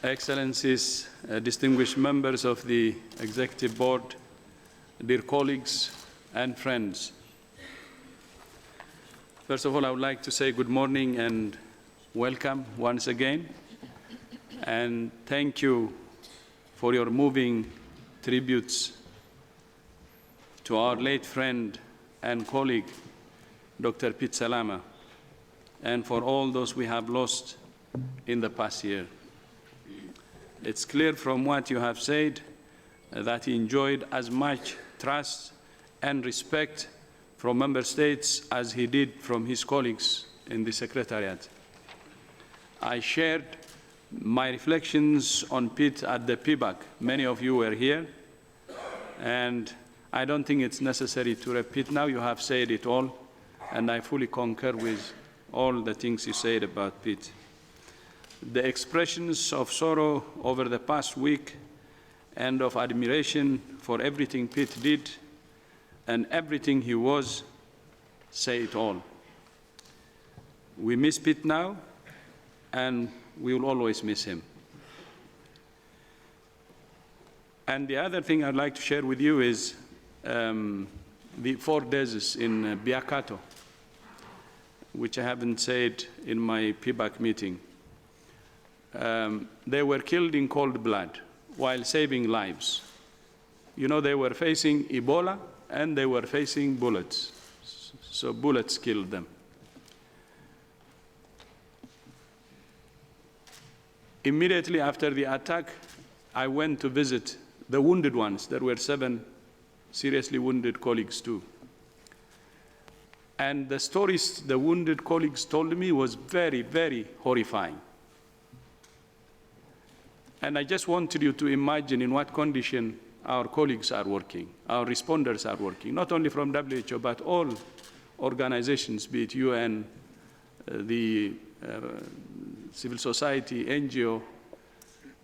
Excellencies, distinguished members of the Executive Board, dear colleagues and friends. First of all, I would like to say good morning and welcome once again. And thank you for your moving tributes to our late friend and colleague, Dr. Pete Salama, and for all those we have lost in the past year. It's clear from what you have said that he enjoyed as much trust and respect from member states as he did from his colleagues in the Secretariat. I shared my reflections on Pete at the PBAC. Many of you were here, and I don't think it's necessary to repeat now. You have said it all, and I fully concur with all the things you said about Pete. The expressions of sorrow over the past week and of admiration for everything Pete did and everything he was say it all. We miss Pete now, and we will always miss him. And the other thing I'd like to share with you is the 4 deaths in Biakato, which I haven't said in my PBAC meeting. They were killed in cold blood while saving lives. You know, they were facing Ebola and they were facing bullets. So bullets killed them. Immediately after the attack, I went to visit the wounded ones. There were 7 seriously wounded colleagues too. And the stories the wounded colleagues told me was very, very horrifying. And I just wanted you to imagine in what condition our colleagues are working, our responders are working, not only from WHO, but all organizations, be it UN, the civil society, NGO,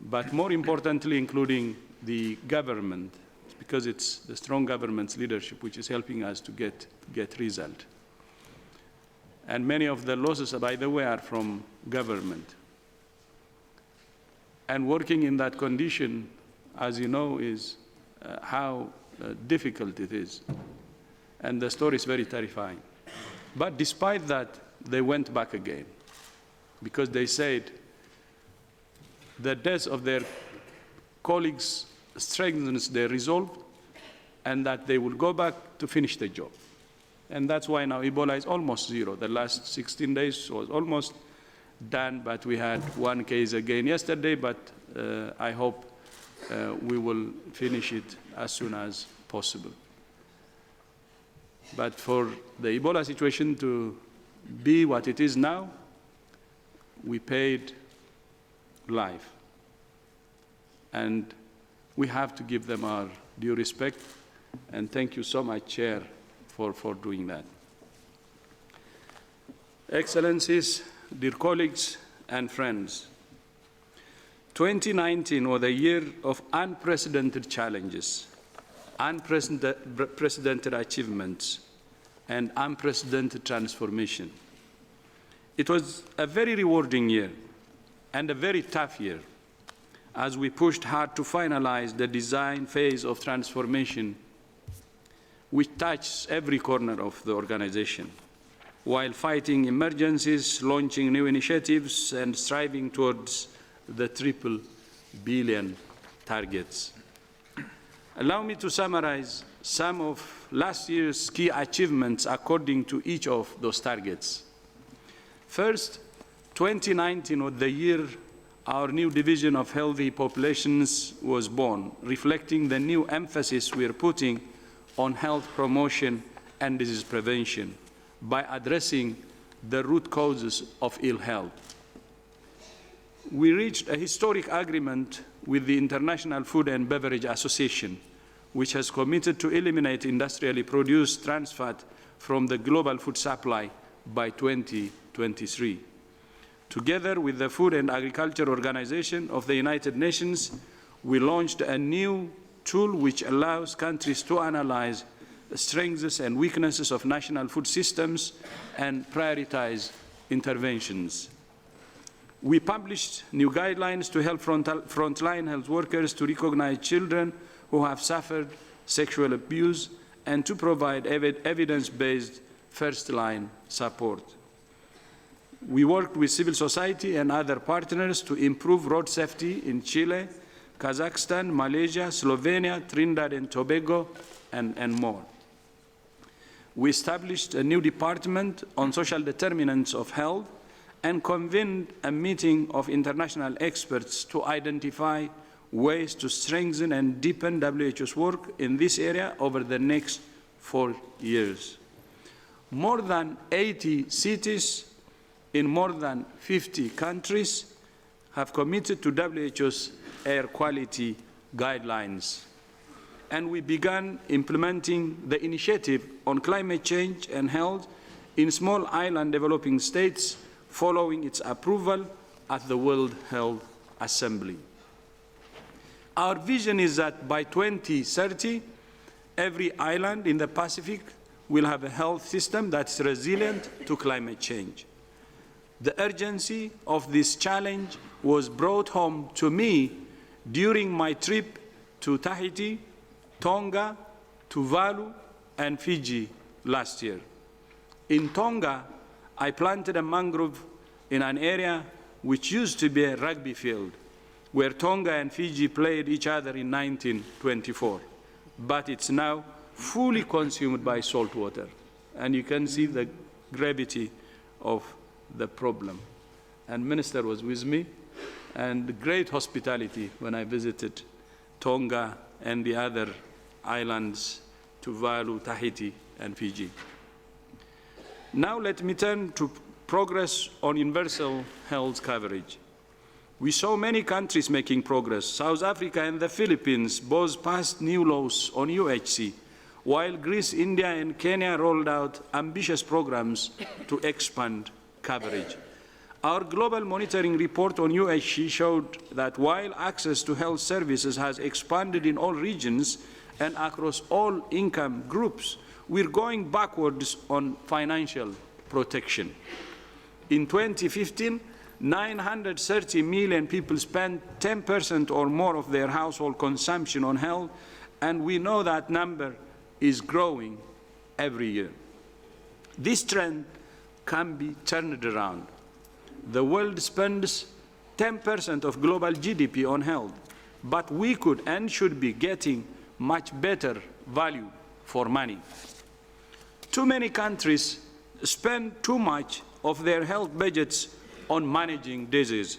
but more importantly, including the government, because it's the strong government's leadership which is helping us to get result. And many of the losses, by the way, are from government. And working in that condition, as you know, is how difficult it is. And the story is very terrifying. But despite that, they went back again, because they said the death of their colleagues strengthens their resolve, and that they will go back to finish the job. And that's why now Ebola is almost zero. The last 16 days was almost done, but we had 1 case again yesterday, but I hope we will finish it as soon as possible. But for the Ebola situation to be what it is now, we paid life. And we have to give them our due respect, and thank you so much, Chair, for doing that. Excellencies, dear colleagues and friends, 2019 was a year of unprecedented challenges, unprecedented achievements, and unprecedented transformation. It was a very rewarding year and a very tough year as we pushed hard to finalize the design phase of transformation which touches every corner of the organization, while fighting emergencies, launching new initiatives, and striving towards the 3 billion targets. Allow me to summarize some of last year's key achievements according to each of those targets. First, 2019 was the year our new division of healthy populations was born, reflecting the new emphasis we are putting on health promotion and disease prevention by addressing the root causes of ill health. We reached a historic agreement with the International Food and Beverage Association, which has committed to eliminate industrially produced trans fat from the global food supply by 2023. Together with the Food and Agriculture Organization of the United Nations, we launched a new tool which allows countries to analyze the strengths and weaknesses of national food systems and prioritize interventions. We published new guidelines to help frontline health workers to recognize children who have suffered sexual abuse and to provide evidence-based first-line support. We worked with civil society and other partners to improve road safety in Chile, Kazakhstan, Malaysia, Slovenia, Trinidad and Tobago, and more. We established a new department on social determinants of health and convened a meeting of international experts to identify ways to strengthen and deepen WHO's work in this area over the next 4 years. More than 80 cities in more than 50 countries have committed to WHO's air quality guidelines. And we began implementing the initiative on climate change and health in small island developing states following its approval at the World Health Assembly. Our vision is that by 2030, every island in the Pacific will have a health system that's resilient to climate change. The urgency of this challenge was brought home to me during my trip to Tahiti, Tonga, Tuvalu, and Fiji last year. In Tonga, I planted a mangrove in an area which used to be a rugby field, where Tonga and Fiji played each other in 1924. But it's now fully consumed by salt water. And you can see the gravity of the problem. And Minister was with me, and great hospitality when I visited Tonga and the other islands, Tuvalu, Tahiti, and Fiji. Now let me turn to progress on universal health coverage. We saw many countries making progress. South Africa and the Philippines both passed new laws on UHC, while Greece, India, and Kenya rolled out ambitious programs to expand coverage. Our global monitoring report on UHC showed that while access to health services has expanded in all regions and across all income groups, we're going backwards on financial protection. In 2015, 930 million people spent 10% or more of their household consumption on health, and we know that number is growing every year. This trend can be turned around. The world spends 10% of global GDP on health, but we could and should be getting much better value for money. Too many countries spend too much of their health budgets on managing disease,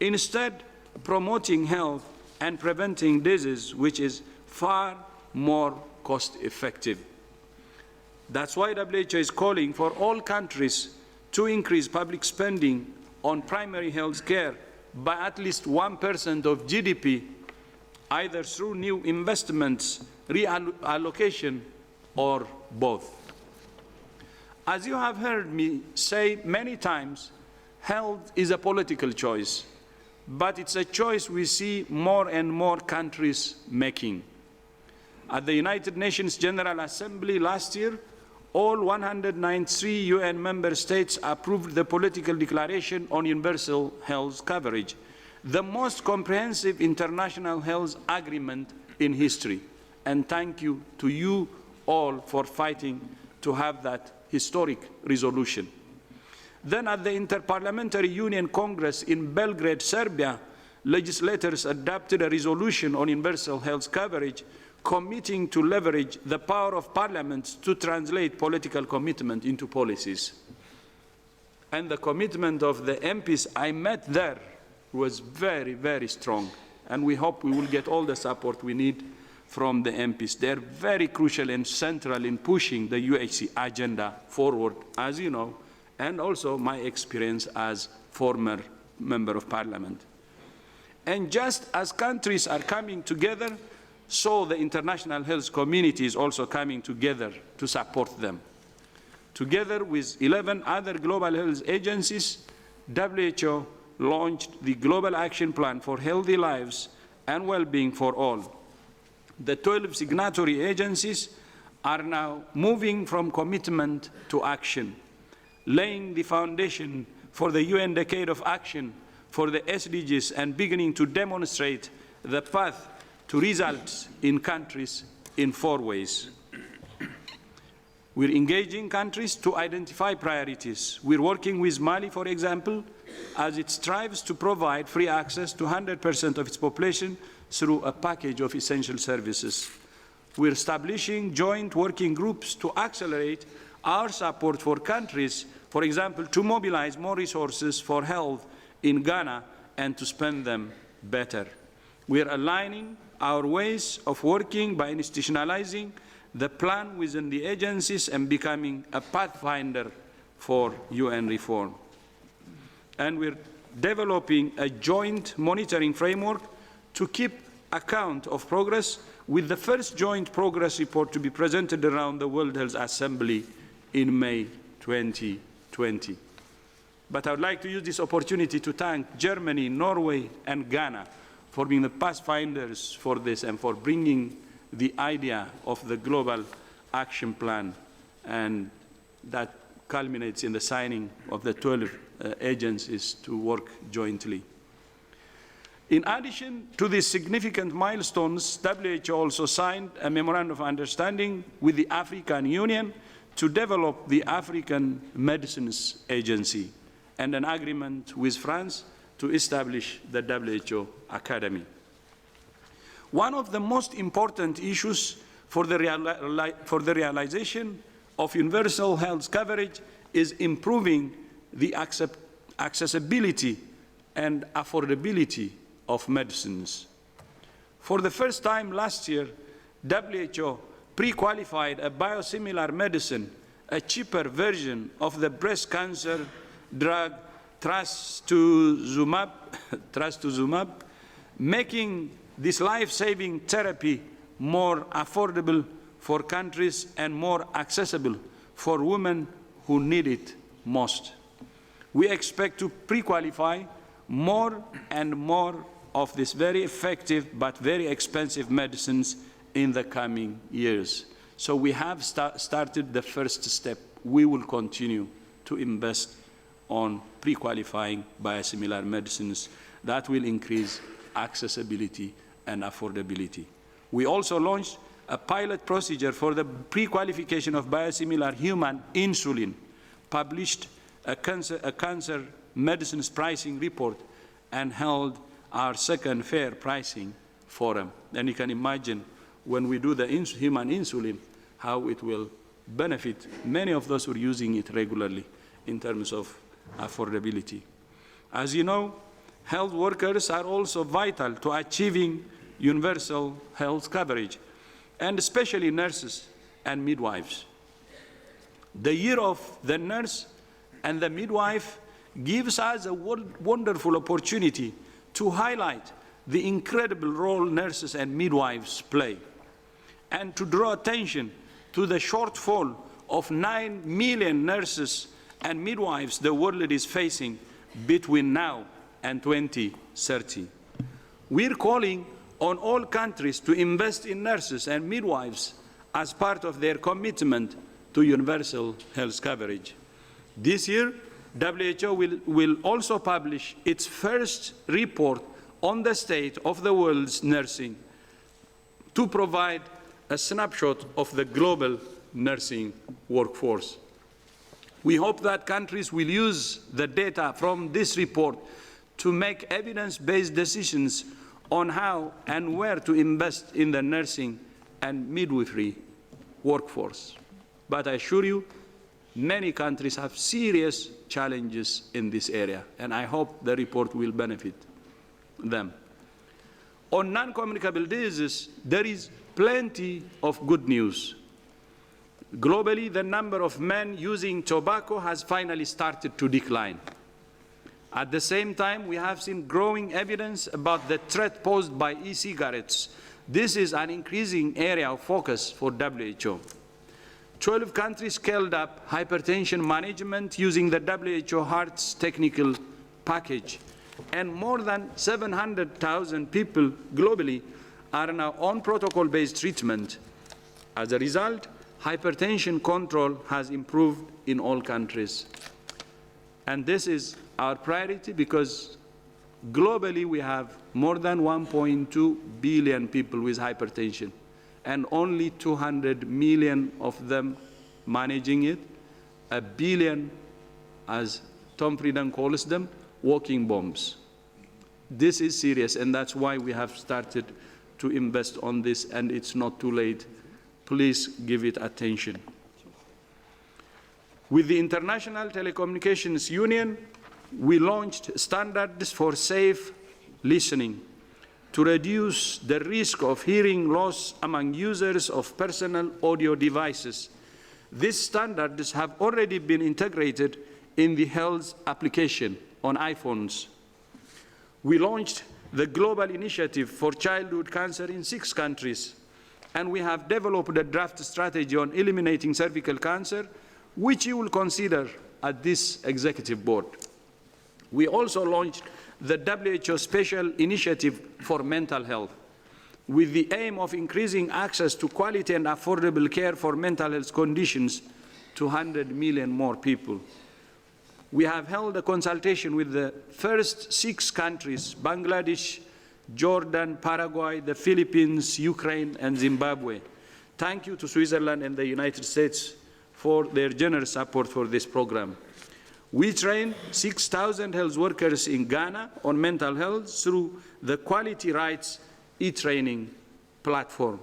instead promoting health and preventing disease, which is far more cost-effective. That's why WHO is calling for all countries to increase public spending on primary health care by at least 1% of GDP, either through new investments, reallocation, or both. As you have heard me say many times, health is a political choice, but it's a choice we see more and more countries making. At the United Nations General Assembly last year, all 193 UN member states approved the political declaration on universal health coverage, the most comprehensive international health agreement in history. And thank you to you all for fighting to have that historic resolution. Then at the Interparliamentary Union Congress in Belgrade, Serbia, legislators adopted a resolution on universal health coverage, committing to leverage the power of parliaments to translate political commitment into policies. And the commitment of the MPs I met there was very, very strong. And we hope we will get all the support we need from the MPs. They're very crucial and central in pushing the UHC agenda forward, as you know, and also my experience as former member of parliament. And just as countries are coming together, so the international health community is also coming together to support them. Together with 11 other global health agencies, WHO launched the Global Action Plan for Healthy Lives and Well-being for All. The 12 signatory agencies are now moving from commitment to action, laying the foundation for the UN Decade of Action for the SDGs and beginning to demonstrate the path to results in countries in 4 ways. We're engaging countries to identify priorities. We're working with Mali, for example, as it strives to provide free access to 100% of its population through a package of essential services. We're establishing joint working groups to accelerate our support for countries, for example, to mobilize more resources for health in Ghana and to spend them better. We're aligning our ways of working by institutionalizing the plan within the agencies and becoming a pathfinder for UN reform. And we're developing a joint monitoring framework to keep account of progress, with the first joint progress report to be presented around the World Health Assembly in May 2020. But I would like to use this opportunity to thank Germany, Norway, and Ghana for being the pathfinders for this and for bringing the idea of the global action plan, and that culminates in the signing of the 12 agencies to work jointly. In addition to these significant milestones, WHO also signed a memorandum of understanding with the African Union to develop the African Medicines Agency and an agreement with France to establish the WHO Academy. One of the most important issues for the realization of universal health coverage is improving the accessibility and affordability of medicines. For the first time last year, WHO pre-qualified a biosimilar medicine, a cheaper version of the breast cancer drug trastuzumab, making this life-saving therapy more affordable for countries and more accessible for women who need it most. We expect to pre-qualify more and more of these very effective but very expensive medicines in the coming years. So we have started the first step. We will continue to invest on pre-qualifying biosimilar medicines that will increase accessibility and affordability. We also launched a pilot procedure for the pre-qualification of biosimilar human insulin, published a cancer medicines pricing report, and held our second fair pricing forum. And you can imagine when we do the human insulin, how it will benefit many of those who are using it regularly in terms of affordability. As you know, health workers are also vital to achieving universal health coverage, and especially nurses and midwives. The Year of the Nurse and the Midwife gives us a wonderful opportunity to highlight the incredible role nurses and midwives play, and to draw attention to the shortfall of 9 million nurses and midwives the world is facing between now and 2030. We're calling on all countries to invest in nurses and midwives as part of their commitment to universal health coverage. This year, WHO will also publish its first report on the state of the world's nursing to provide a snapshot of the global nursing workforce. We hope that countries will use the data from this report to make evidence-based decisions on how and where to invest in the nursing and midwifery workforce. But I assure you, many countries have serious challenges in this area, and I hope the report will benefit them. On non-communicable diseases, there is plenty of good news. Globally, the number of men using tobacco has finally started to decline. At the same time, we have seen growing evidence about the threat posed by e-cigarettes. This is an increasing area of focus for WHO. 12 countries scaled up hypertension management using the WHO Heart's technical package, and more than 700,000 people globally are now on protocol-based treatment. As a result, hypertension control has improved in all countries. And this is our priority because Globally, we have more than 1.2 billion people with hypertension, and only 200 million of them managing it, a billion, as Tom Frieden calls them, walking bombs. This is serious, and that's why we have started to invest on this, and it's not too late. Please give it attention. With the International Telecommunications Union, we launched standards for safe listening to reduce the risk of hearing loss among users of personal audio devices. These standards have already been integrated in the health application on iPhones. We launched the Global Initiative for Childhood Cancer in 6 countries, and we have developed a draft strategy on eliminating cervical cancer, which you will consider at this executive board. We also launched the WHO Special Initiative for Mental Health, with the aim of increasing access to quality and affordable care for mental health conditions to 100 million more people. We have held a consultation with the first 6 countries, Bangladesh, Jordan, Paraguay, the Philippines, Ukraine, and Zimbabwe. Thank you to Switzerland and the United States for their generous support for this program. We trained 6,000 health workers in Ghana on mental health through the Quality Rights e-training platform.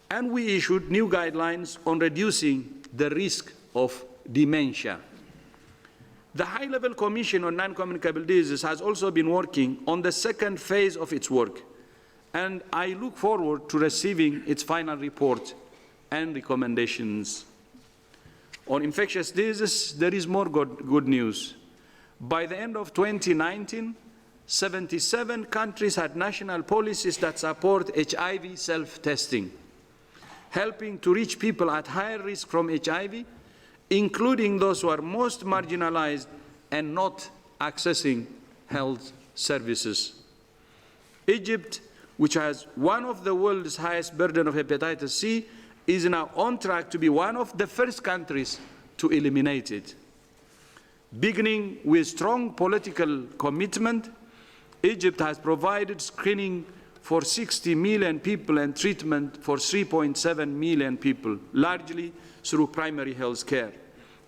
And we issued new guidelines on reducing the risk of dementia. The High-Level Commission on Non-Communicable Diseases has also been working on the second phase of its work, and I look forward to receiving its final report and recommendations. On infectious diseases, there is more good news. By the end of 2019, 77 countries had national policies that support HIV self-testing, helping to reach people at higher risk from HIV, including those who are most marginalized and not accessing health services. Egypt, which has one of the world's highest burden of hepatitis C, is now on track to be one of the first countries to eliminate it. Beginning with strong political commitment, Egypt has provided screening for 60 million people and treatment for 3.7 million people, largely through primary health care,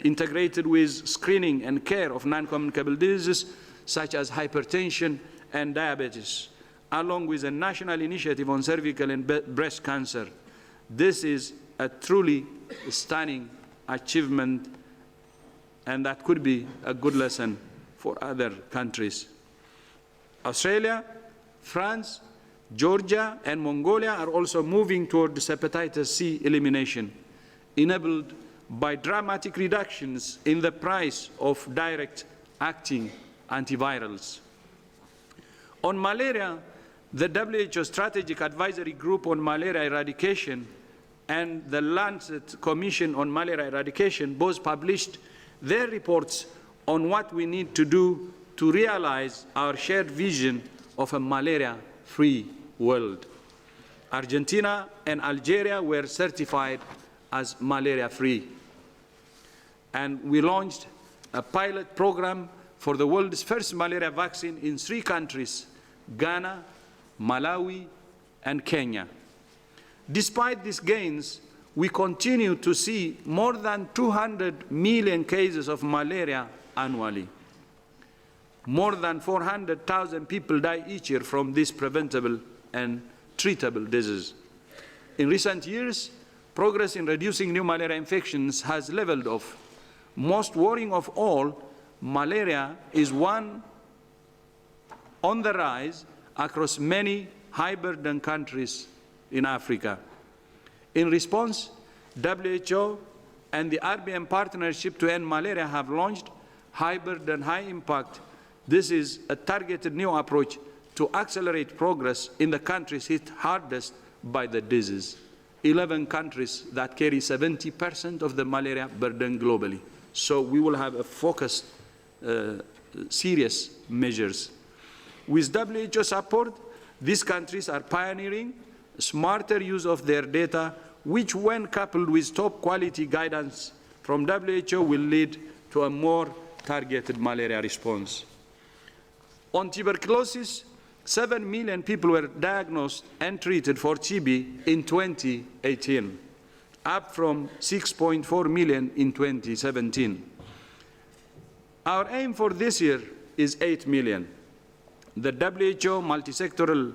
integrated with screening and care of non-communicable diseases such as hypertension and diabetes, along with a national initiative on cervical and breast cancer. This is a truly stunning achievement, and that could be a good lesson for other countries. Australia, France, Georgia, and Mongolia are also moving towards hepatitis C elimination, enabled by dramatic reductions in the price of direct-acting antivirals. On malaria, the WHO Strategic Advisory Group on Malaria Eradication and the Lancet Commission on Malaria Eradication both published their reports on what we need to do to realize our shared vision of a malaria-free world. Argentina and Algeria were certified as malaria-free. And we launched a pilot program for the world's first malaria vaccine in 3 countries, Ghana, Malawi, and Kenya. Despite these gains, we continue to see more than 200 million cases of malaria annually. More than 400,000 people die each year from this preventable and treatable disease. In recent years, progress in reducing new malaria infections has leveled off. Most worrying of all, malaria is one on the rise across many high-burden countries in Africa. In response, WHO and the RBM Partnership to End Malaria have launched high-burden, high-impact. This is a targeted new approach to accelerate progress in the countries hit hardest by the disease. 11 countries that carry 70% of the malaria burden globally. So we will have a focused, serious measures. With WHO support, these countries are pioneering smarter use of their data, which when coupled with top quality guidance from WHO will lead to a more targeted malaria response. On tuberculosis, 7 million people were diagnosed and treated for TB in 2018, up from 6.4 million in 2017. Our aim for this year is 8 million. The WHO multi-sectoral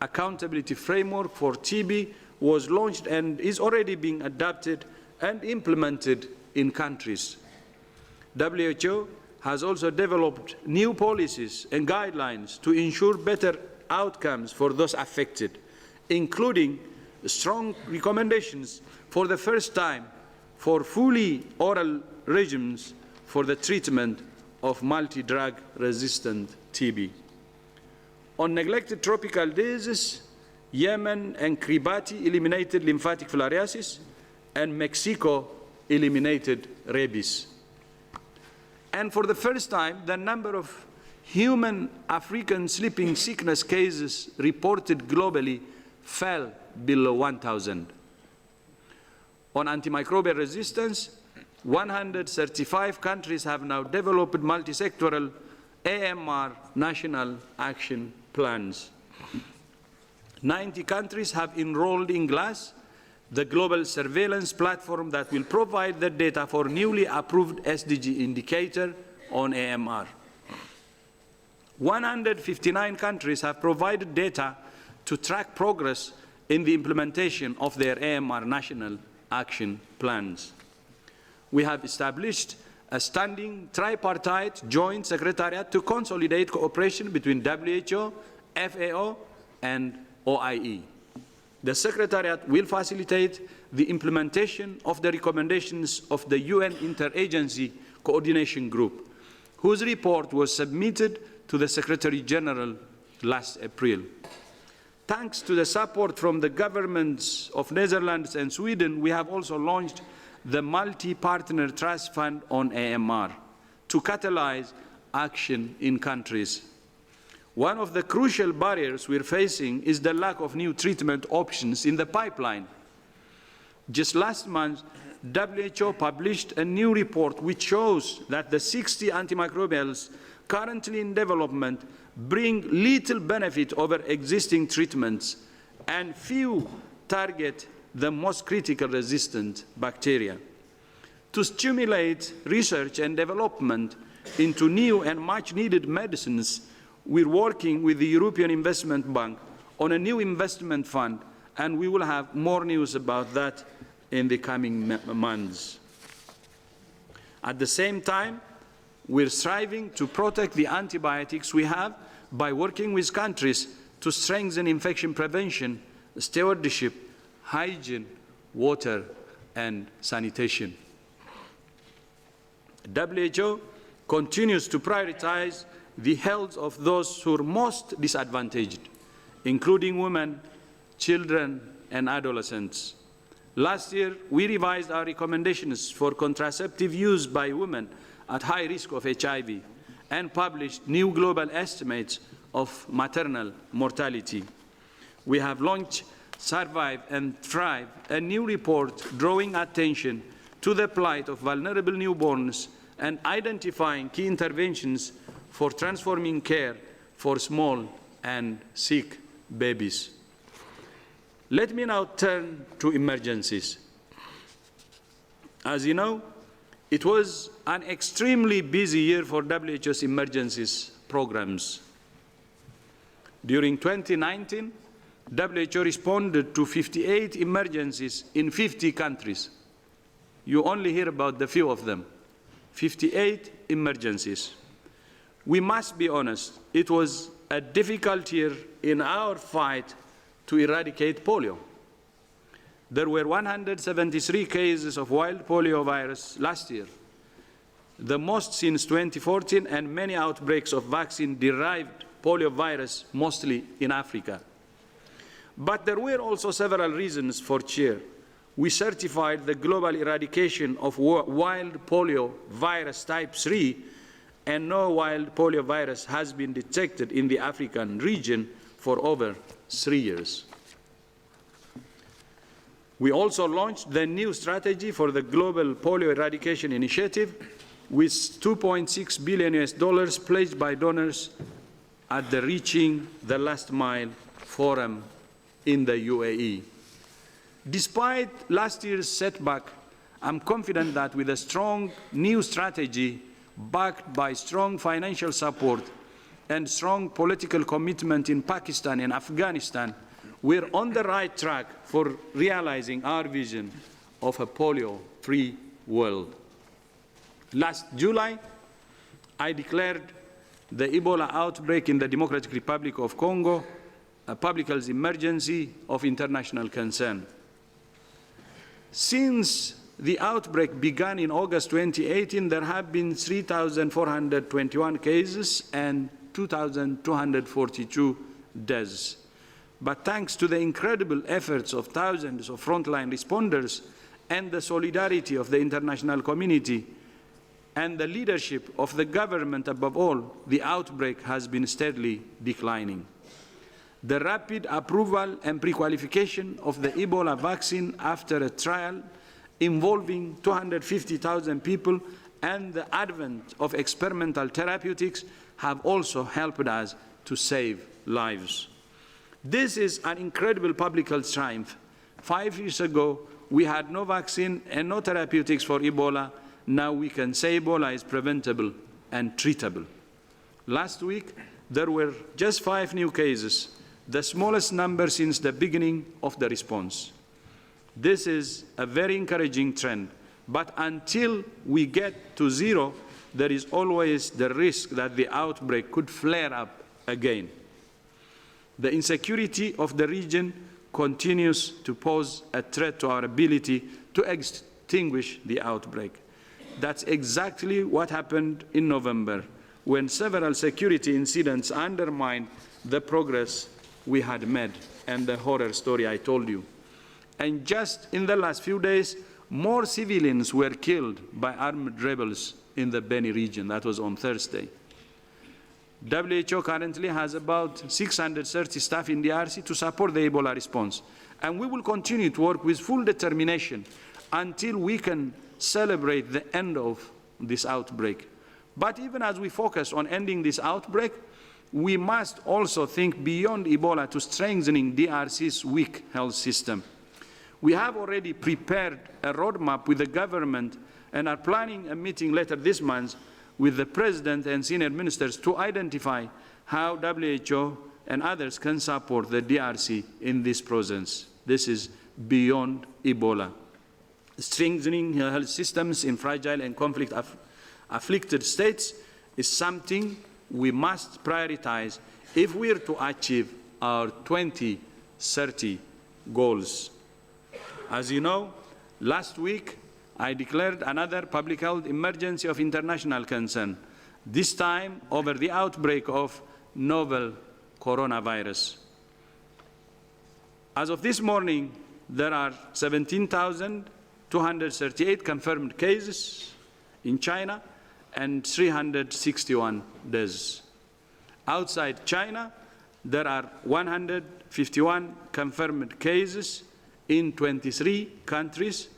accountability framework for TB was launched and is already being adapted and implemented in countries. WHO has also developed new policies and guidelines to ensure better outcomes for those affected, including strong recommendations for the first time for fully oral regimes for the treatment of multi-drug resistant TB. On neglected tropical diseases, Yemen and Kiribati eliminated lymphatic filariasis, and Mexico eliminated rabies. And for the first time, the number of human African sleeping sickness cases reported globally fell below 1,000. On antimicrobial resistance, 135 countries have now developed multi-sectoral AMR national action plans. 90 countries have enrolled in GLASS, the global surveillance platform that will provide the data for newly approved SDG indicator on AMR. 159 countries have provided data to track progress in the implementation of their AMR national action plans. We have established a standing tripartite joint secretariat to consolidate cooperation between WHO, FAO, and OIE. The Secretariat will facilitate the implementation of the recommendations of the UN Interagency Coordination Group, whose report was submitted to the Secretary-General last April. Thanks to the support from the governments of Netherlands and Sweden, we have also launched the Multi-Partner Trust Fund on AMR to catalyze action in countries. One of the crucial barriers we're facing is the lack of new treatment options in the pipeline. Just last month, WHO published a new report which shows that the 60 antimicrobials currently in development bring little benefit over existing treatments, and few target the most critical resistant bacteria. To stimulate research and development into new and much-needed medicines, we're working with the European Investment Bank on a new investment fund, and we will have more news about that in the coming months. At the same time, we're striving to protect the antibiotics we have by working with countries to strengthen infection prevention, stewardship, hygiene, water, and sanitation. WHO continues to prioritize the health of those who are most disadvantaged, including women, children, and adolescents. Last year, we revised our recommendations for contraceptive use by women at high risk of HIV and published new global estimates of maternal mortality. We have launched Survive and Thrive, a new report drawing attention to the plight of vulnerable newborns and identifying key interventions for transforming care for small and sick babies. Let me now turn to emergencies. As you know, it was an extremely busy year for WHO's emergencies programs. During 2019, WHO responded to 58 emergencies in 50 countries. You only hear about the few of them. 58 emergencies. We must be honest, it was a difficult year in our fight to eradicate polio. There were 173 cases of wild polio virus last year, the most since 2014, and many outbreaks of vaccine-derived polio virus, mostly in Africa. But there were also several reasons for cheer. We certified the global eradication of wild polio virus type 3, and no wild polio virus has been detected in the African region for over 3 years. We also launched the new strategy for the Global Polio Eradication Initiative, with $2.6 billion pledged by donors at the Reaching the Last Mile Forum in the UAE. Despite last year's setback, I'm confident that with a strong new strategy backed by strong financial support and strong political commitment in Pakistan and Afghanistan, we're on the right track for realizing our vision of a polio-free world. Last July, I declared the Ebola outbreak in the Democratic Republic of Congo a public health emergency of international concern. Since the outbreak began in August 2018, there have been 3,421 cases and 2,242 deaths. But thanks to the incredible efforts of thousands of frontline responders and the solidarity of the international community and the leadership of the government above all, the outbreak has been steadily declining. The rapid approval and pre-qualification of the Ebola vaccine after a trial involving 250,000 people and the advent of experimental therapeutics have also helped us to save lives. This is an incredible public health triumph. 5 years ago, we had no vaccine and no therapeutics for Ebola. Now we can say Ebola is preventable and treatable. Last week, there were just 5 new cases, the smallest number since the beginning of the response. This is a very encouraging trend, but until we get to 0, there is always the risk that the outbreak could flare up again. The insecurity of the region continues to pose a threat to our ability to extinguish the outbreak. That's exactly what happened in November, when several security incidents undermined the progress we had made and the horror story I told you. And just in the last few days, more civilians were killed by armed rebels in the Beni region. That was on Thursday. WHO currently has about 630 staff in DRC to support the Ebola response. And we will continue to work with full determination until we can celebrate the end of this outbreak. But even as we focus on ending this outbreak, we must also think beyond Ebola to strengthening DRC's weak health system. We have already prepared a roadmap with the government and are planning a meeting later this month with the President and senior ministers to identify how WHO and others can support the DRC in this process. This is beyond Ebola. Strengthening health systems in fragile and conflict-afflicted states is something we must prioritize if we are to achieve our 2030 goals. As you know, last week I declared another public health emergency of international concern, this time over the outbreak of novel coronavirus. As of this morning, there are 17,238 confirmed cases in China and 361 deaths. Outside China, there are 151 confirmed cases in 23 countries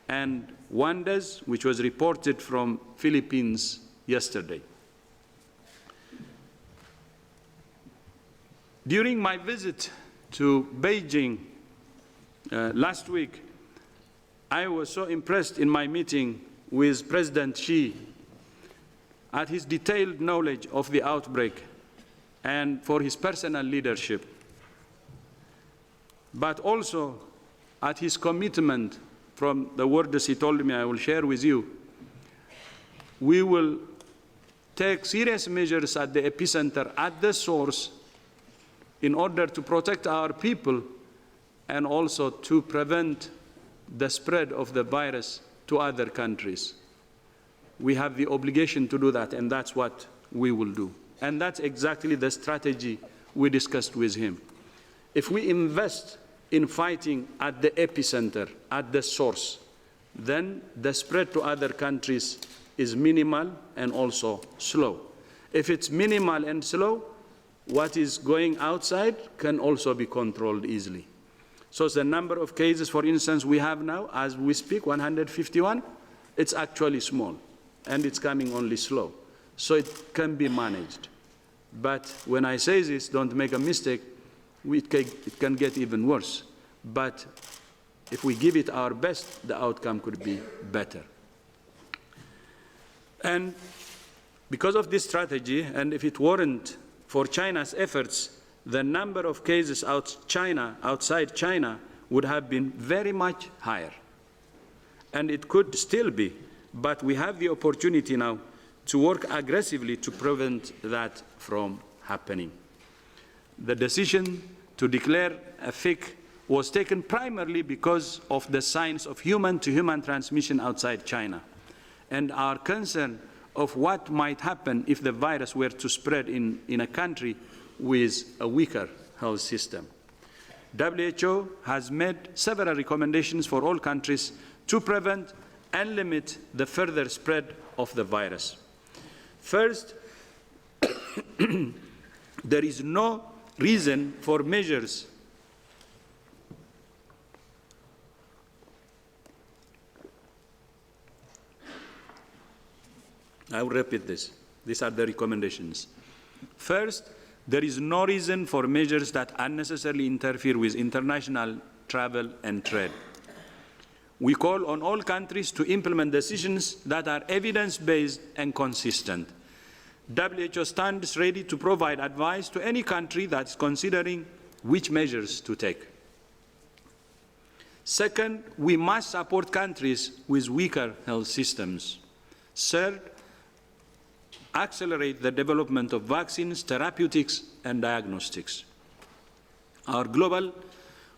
and 1 death, which was reported from Philippines yesterday. During my visit to Beijing last week, I was so impressed in my meeting with President Xi at his detailed knowledge of the outbreak and for his personal leadership, but also at his commitment from the words he told me I will share with you. We will take serious measures at the epicenter, at the source, in order to protect our people and also to prevent the spread of the virus to other countries. We have the obligation to do that, and that's what we will do. And that's exactly the strategy we discussed with him. If we invest in fighting at the epicenter, at the source, then the spread to other countries is minimal and also slow. If it's minimal and slow, what is going outside can also be controlled easily. So the number of cases, for instance, we have now, as we speak, 151, it's actually small. and it's coming only slow. So it can be managed. But when I say this, don't make a mistake, it can get even worse. But if we give it our best, the outcome could be better. And because of this strategy, and if it weren't for China's efforts, the number of cases outside China would have been very much higher. And it could still be, but we have the opportunity now to work aggressively to prevent that from happening. The decision to declare a FIC was taken primarily because of the signs of human-to-human transmission outside China and our concern of what might happen if the virus were to spread in a country with a weaker health system. WHO has made several recommendations for all countries to prevent and limit the further spread of the virus. First, there is no reason for measures I will repeat this. These are the recommendations. First, there is no reason for measures that unnecessarily interfere with international travel and trade. We call on all countries to implement decisions that are evidence-based and consistent. WHO stands ready to provide advice to any country that is considering which measures to take. Second, we must support countries with weaker health systems. Third, accelerate the development of vaccines, therapeutics, and diagnostics. Our global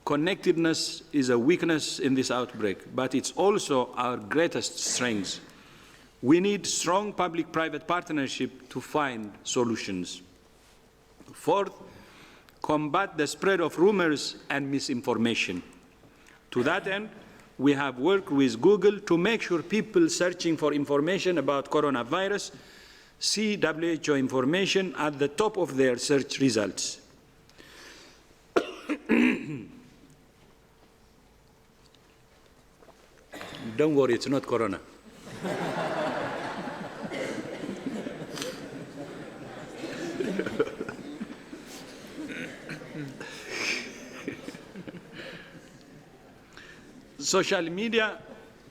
connectedness is a weakness in this outbreak, but it's also our greatest strength. We need strong public-private partnership to find solutions. Fourth, combat the spread of rumors and misinformation. To that end, we have worked with Google to make sure people searching for information about coronavirus see WHO information at the top of their search results. Don't worry, it's not corona. Social media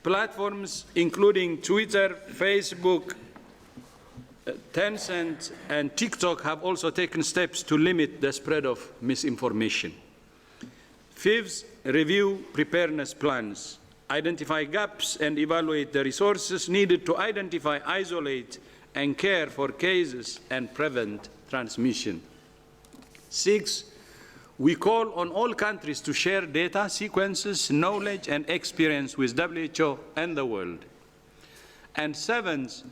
platforms, including Twitter, Facebook, Tencent, and TikTok, have also taken steps to limit the spread of misinformation. Fifth, review preparedness plans, identify gaps, and evaluate the resources needed to identify, isolate, and care for cases and prevent transmission. Six, we call on all countries to share data, sequences, knowledge, and experience with WHO and the world. And seventh,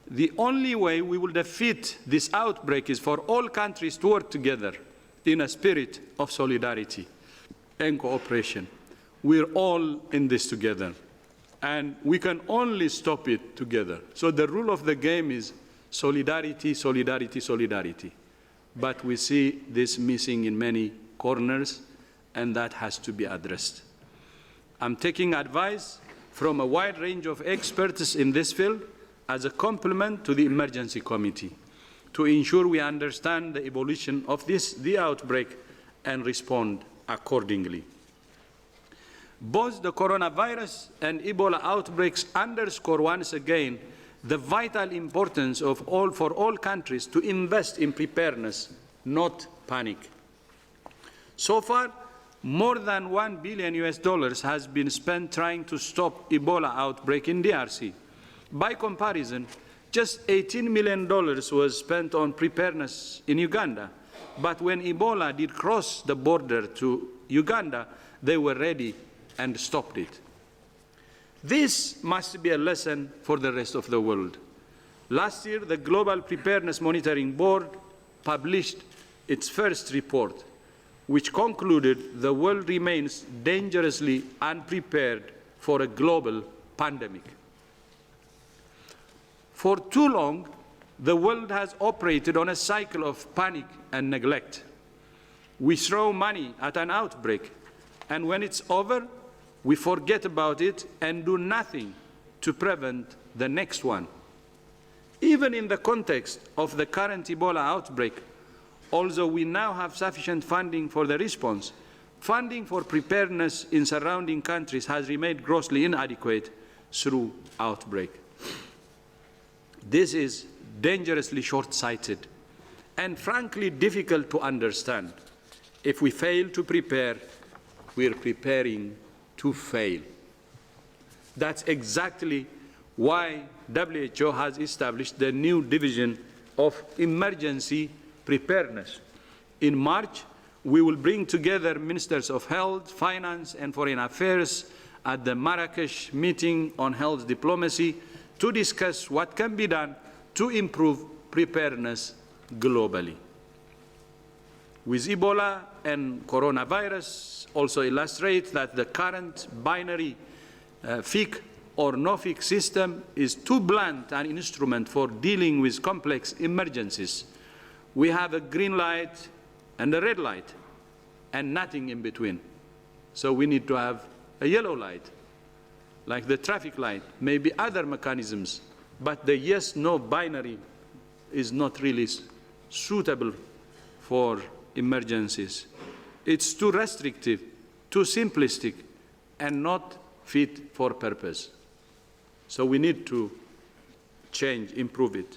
the only way we will defeat this outbreak is for all countries to work together in a spirit of solidarity and cooperation. We're all in this together, and we can only stop it together. So the rule of the game is solidarity, solidarity, solidarity. But we see this missing in many corners, and that has to be addressed. I'm taking advice from a wide range of experts in this field as a complement to the emergency committee to ensure we understand the evolution of the outbreak and respond accordingly. Both the coronavirus and Ebola outbreaks underscore once again the vital importance for all countries to invest in preparedness, not panic. So far, more than $1 billion has been spent trying to stop Ebola outbreak in DRC. By comparison, just $18 million was spent on preparedness in Uganda. But when Ebola did cross the border to Uganda, they were ready and stopped it. This must be a lesson for the rest of the world. Last year, the Global Preparedness Monitoring Board published its first report, which concluded the world remains dangerously unprepared for a global pandemic. For too long, the world has operated on a cycle of panic and neglect. We throw money at an outbreak, and when it's over, we forget about it and do nothing to prevent the next one. Even in the context of the current Ebola outbreak, although we now have sufficient funding for the response, funding for preparedness in surrounding countries has remained grossly inadequate through outbreak. This is dangerously short-sighted and frankly difficult to understand. If we fail to prepare, we're preparing to fail. That's exactly why WHO has established the new division of emergency preparedness. In March, we will bring together ministers of health, finance, and foreign affairs at the Marrakesh meeting on health diplomacy to discuss what can be done to improve preparedness globally. With Ebola and coronavirus also illustrate that the current binary fake or no-fake system is too blunt an instrument for dealing with complex emergencies. We have a green light and a red light, and nothing in between. So we need to have a yellow light, like the traffic light, maybe other mechanisms, but the yes-no binary is not really suitable for emergencies. It's too restrictive, too simplistic, and not fit for purpose. So we need to change, improve it.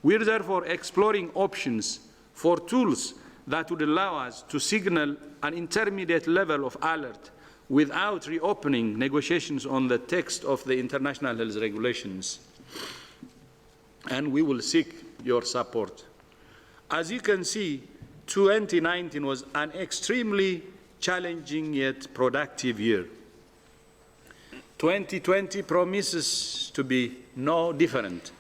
We're therefore exploring options for tools that would allow us to signal an intermediate level of alert without reopening negotiations on the text of the international health regulations. And we will seek your support. As you can see, 2019 was an extremely challenging yet productive year. 2020 promises to be no different.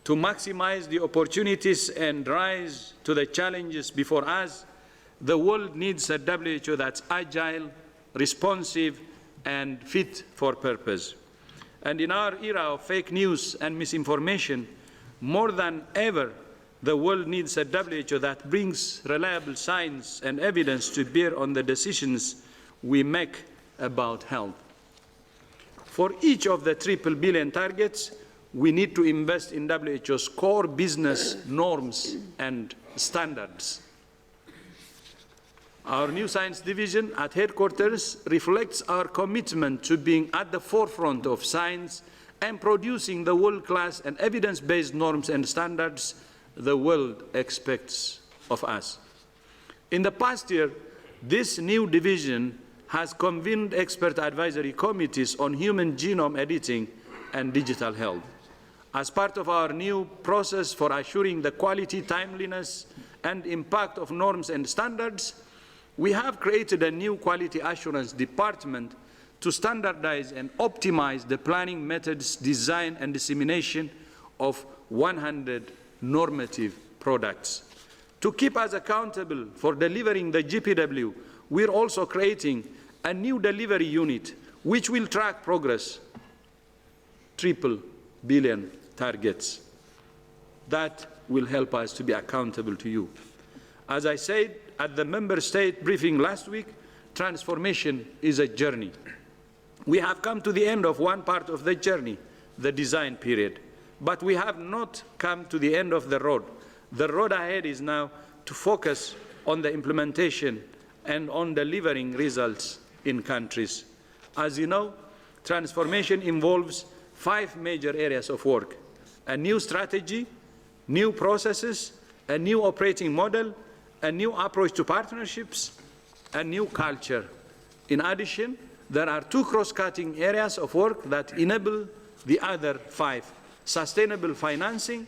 To maximize the opportunities and rise to the challenges before us, the world needs a WHO that's agile, responsive, and fit for purpose. And in our era of fake news and misinformation, more than ever, the world needs a WHO that brings reliable science and evidence to bear on the decisions we make about health. For each of the triple billion targets, we need to invest in WHO's core business norms and standards. Our new science division at headquarters reflects our commitment to being at the forefront of science and producing the world-class and evidence-based norms and standards the world expects of us. In the past year, this new division has convened expert advisory committees on human genome editing and digital health. As part of our new process for assuring the quality, timeliness, and impact of norms and standards, we have created a new quality assurance department to standardize and optimize the planning methods, design, and dissemination of 100 normative products. To keep us accountable for delivering the GPW, we're also creating a new delivery unit which will track progress, triple billion targets. That will help us to be accountable to you. As I said at the member state briefing last week, transformation is a journey. We have come to the end of one part of the journey, the design period, but we have not come to the end of the road. The road ahead is now to focus on the implementation and on delivering results in countries. As you know, transformation involves 5 major areas of work: a new strategy, new processes, a new operating model, a new approach to partnerships, a new culture. In addition, there are 2 cross-cutting areas of work that enable the other 5: sustainable financing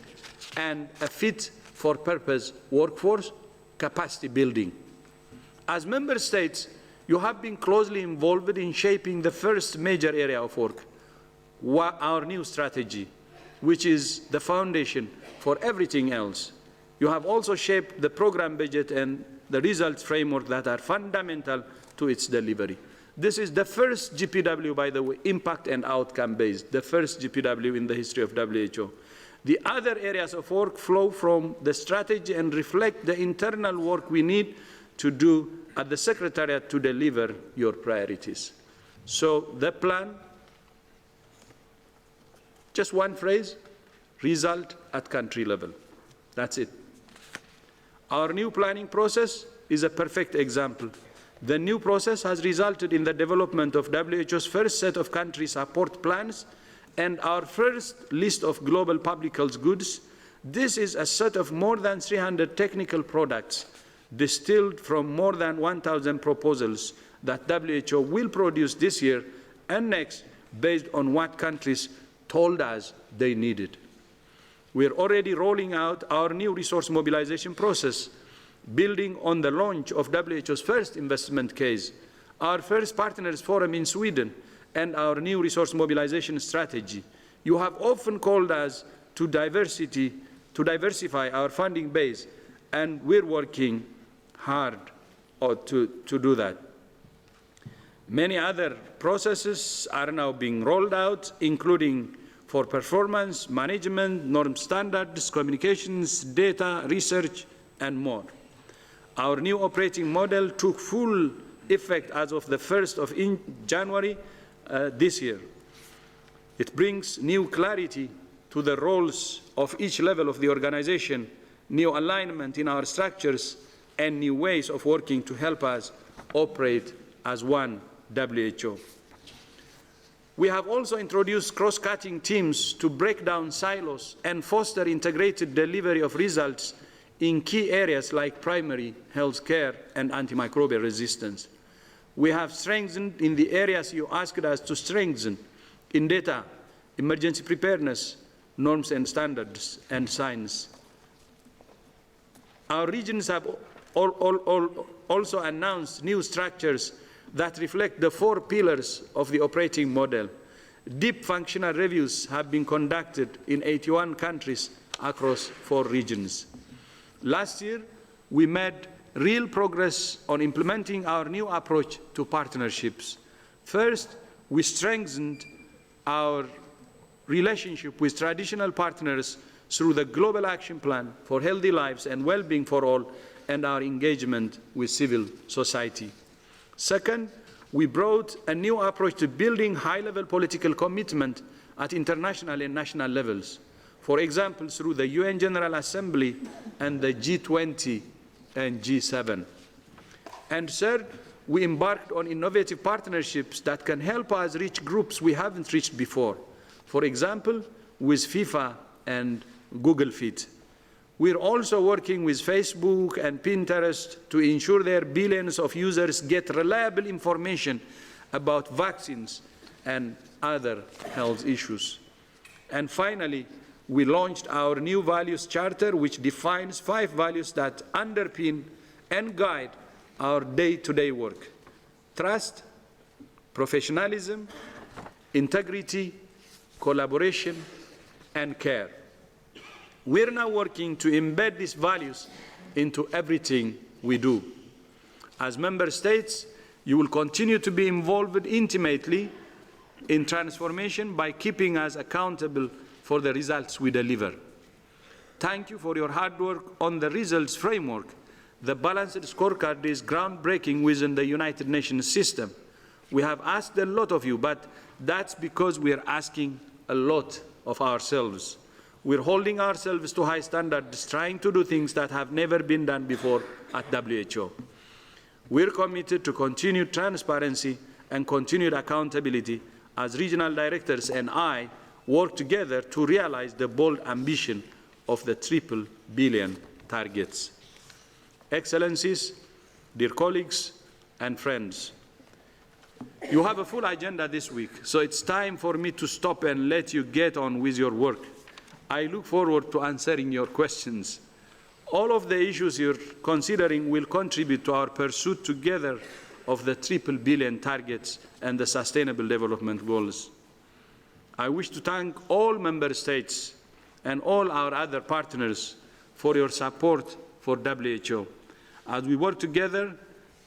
and a fit-for-purpose workforce capacity building. As member states, you have been closely involved in shaping the first major area of work, our new strategy, which is the foundation for everything else. You have also shaped the program budget and the results framework that are fundamental to its delivery. This is the first GPW, by the way, impact and outcome-based, the first GPW in the history of WHO. The other areas of work flow from the strategy and reflect the internal work we need to do at the Secretariat to deliver your priorities. So the plan, just one phrase, result at country level. That's it. Our new planning process is a perfect example. The new process has resulted in the development of WHO's first set of country support plans and our first list of global public health goods. This is a set of more than 300 technical products distilled from more than 1,000 proposals that WHO will produce this year and next based on what countries told us they needed. We are already rolling out our new resource mobilization process, building on the launch of WHO's first investment case, our first partners forum in Sweden, and our new resource mobilization strategy. You have often called us to diversify our funding base, and we're working hard to do that. Many other processes are now being rolled out, including for performance, management, norm standards, communications, data, research, and more. Our new operating model took full effect as of the 1st of January this year. It brings new clarity to the roles of each level of the organization, new alignment in our structures, and new ways of working to help us operate as one WHO. We have also introduced cross-cutting teams to break down silos and foster integrated delivery of results in key areas like primary health care and antimicrobial resistance. We have strengthened in the areas you asked us to strengthen in data, emergency preparedness, norms and standards, and science. Our regions have also announced new structures that reflect the 4 pillars of the operating model. Deep functional reviews have been conducted in 81 countries across 4 regions. Last year, we made real progress on implementing our new approach to partnerships. First, we strengthened our relationship with traditional partners through the Global Action Plan for Healthy Lives and Well-being for All and our engagement with civil society. Second, we brought a new approach to building high-level political commitment at international and national levels. For example, through the UN General Assembly and the G20 and G7. And third, we embarked on innovative partnerships that can help us reach groups we haven't reached before. For example, with FIFA and Google Fit. We're also working with Facebook and Pinterest to ensure their billions of users get reliable information about vaccines and other health issues. And finally, we launched our new values charter, which defines 5 values that underpin and guide our day-to-day work: trust, professionalism, integrity, collaboration, and care. We're now working to embed these values into everything we do. As member states, you will continue to be involved intimately in transformation by keeping us accountable for the results we deliver. Thank you for your hard work on the results framework. The balanced scorecard is groundbreaking within the United Nations system. We have asked a lot of you, but that's because we are asking a lot of ourselves. We're holding ourselves to high standards, trying to do things that have never been done before at WHO. We're committed to continued transparency and continued accountability as regional directors and I work together to realize the bold ambition of the 3 billion targets. Excellencies, dear colleagues and friends, you have a full agenda this week, so it's time for me to stop and let you get on with your work. I look forward to answering your questions. All of the issues you're considering will contribute to our pursuit together of the 3 billion targets and the Sustainable Development Goals. I wish to thank all member states and all our other partners for your support for WHO as we work together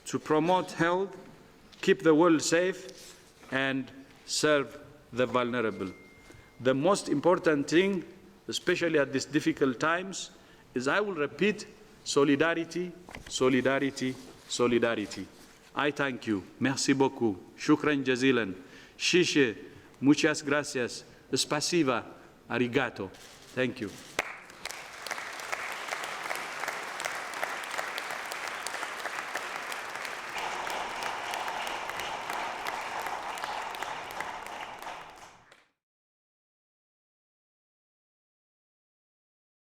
to promote health, keep the world safe, and serve the vulnerable. The most important thing, especially at these difficult times, is I will repeat: solidarity, solidarity, solidarity. I thank you. Merci beaucoup. Shukran jazilan. Shishe. Muchas gracias. Spasiba. Arigato. Thank you.